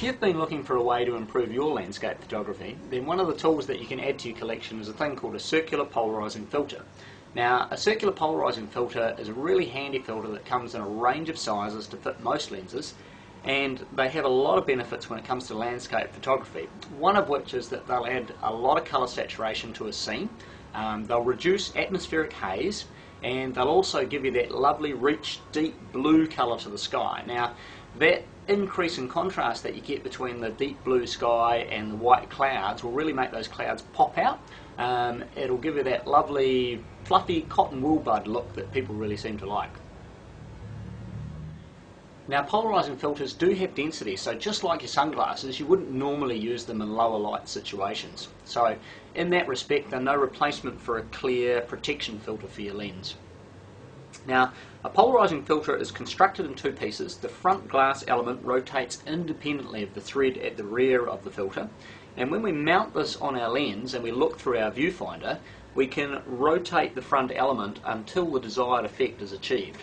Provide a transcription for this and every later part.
you've been looking for a way to improve your landscape photography, then one of the tools that you can add to your collection is a thing called a circular polarising filter. Now, a circular polarising filter is a really handy filter that comes in a range of sizes to fit most lenses, and they have a lot of benefits when it comes to landscape photography, one of which is that they'll add a lot of colour saturation to a scene, they'll reduce atmospheric haze, and they'll also give you that lovely rich deep blue colour to the sky. Now, that increase in contrast that you get between the deep blue sky and the white clouds will really make those clouds pop out. It'll give you that lovely fluffy cotton wool bud look that people really seem to like. Now, polarising filters do have density, so just like your sunglasses, you wouldn't normally use them in lower light situations. So in that respect, they're no replacement for a clear protection filter for your lens. Now, a polarising filter is constructed in two pieces. The front glass element rotates independently of the thread at the rear of the filter, and when we mount this on our lens and we look through our viewfinder, we can rotate the front element until the desired effect is achieved.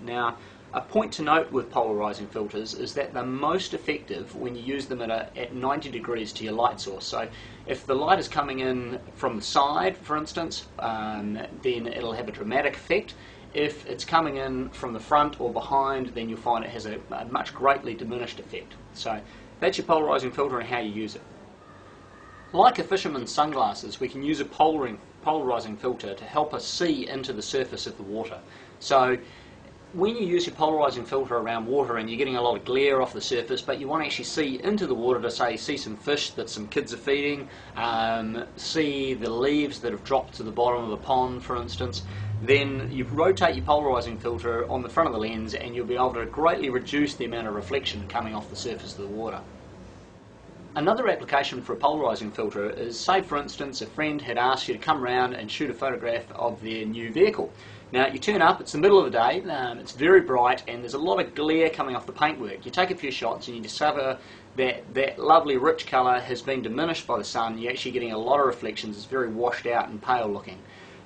Now, a point to note with polarising filters is that they're most effective when you use them at 90 degrees to your light source. So if the light is coming in from the side, for instance, then it'll have a dramatic effect. If it's coming in from the front or behind, then you'll find it has a much greatly diminished effect. So that's your polarising filter and how you use it. Like a fisherman's sunglasses, we can use a polarising filter to help us see into the surface of the water. So when you use your polarising filter around water and you're getting a lot of glare off the surface, but you want to actually see into the water to, say, see some fish that some kids are feeding, see the leaves that have dropped to the bottom of the pond, for instance, then you rotate your polarising filter on the front of the lens and you'll be able to greatly reduce the amount of reflection coming off the surface of the water. Another application for a polarising filter is, say for instance, a friend had asked you to come round and shoot a photograph of their new vehicle. Now you turn up, it's the middle of the day, it's very bright and there's a lot of glare coming off the paintwork. You take a few shots and you discover that that lovely rich colour has been diminished by the sun. You're actually getting a lot of reflections, it's very washed out and pale looking.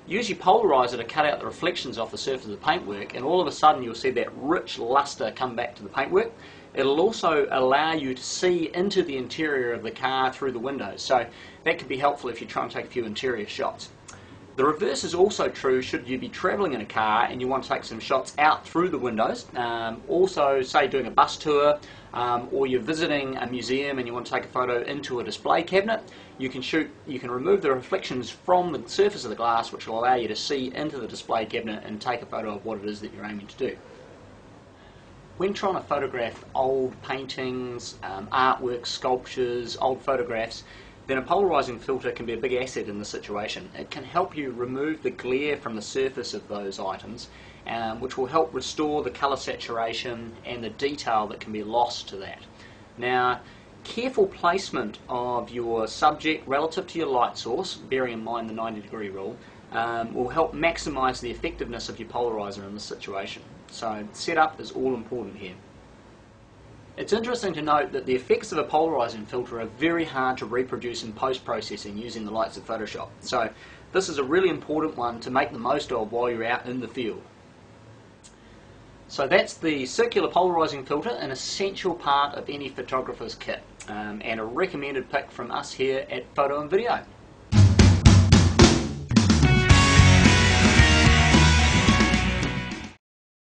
Use your polariser to cut out the reflections off the surface of the paintwork, and all of a sudden you'll see that rich lustre come back to the paintwork. It'll also allow you to see into the interior of the car through the windows, so that can be helpful if you try and take a few interior shots. The reverse is also true should you be travelling in a car and you want to take some shots out through the windows. Also, say doing a bus tour or you're visiting a museum and you want to take a photo into a display cabinet, you can remove the reflections from the surface of the glass, which will allow you to see into the display cabinet and take a photo of what it is that you're aiming to do. When trying to photograph old paintings, artwork, sculptures, old photographs, then a polarising filter can be a big asset in the situation. It can help you remove the glare from the surface of those items, which will help restore the colour saturation and the detail that can be lost to that. Now, careful placement of your subject relative to your light source, bearing in mind the 90-degree rule, will help maximise the effectiveness of your polariser in this situation. So setup is all important here. It's interesting to note that the effects of a polarising filter are very hard to reproduce in post-processing using the likes of Photoshop. So this is a really important one to make the most of while you're out in the field. So that's the circular polarising filter, an essential part of any photographer's kit, and a recommended pick from us here at Photo and Video.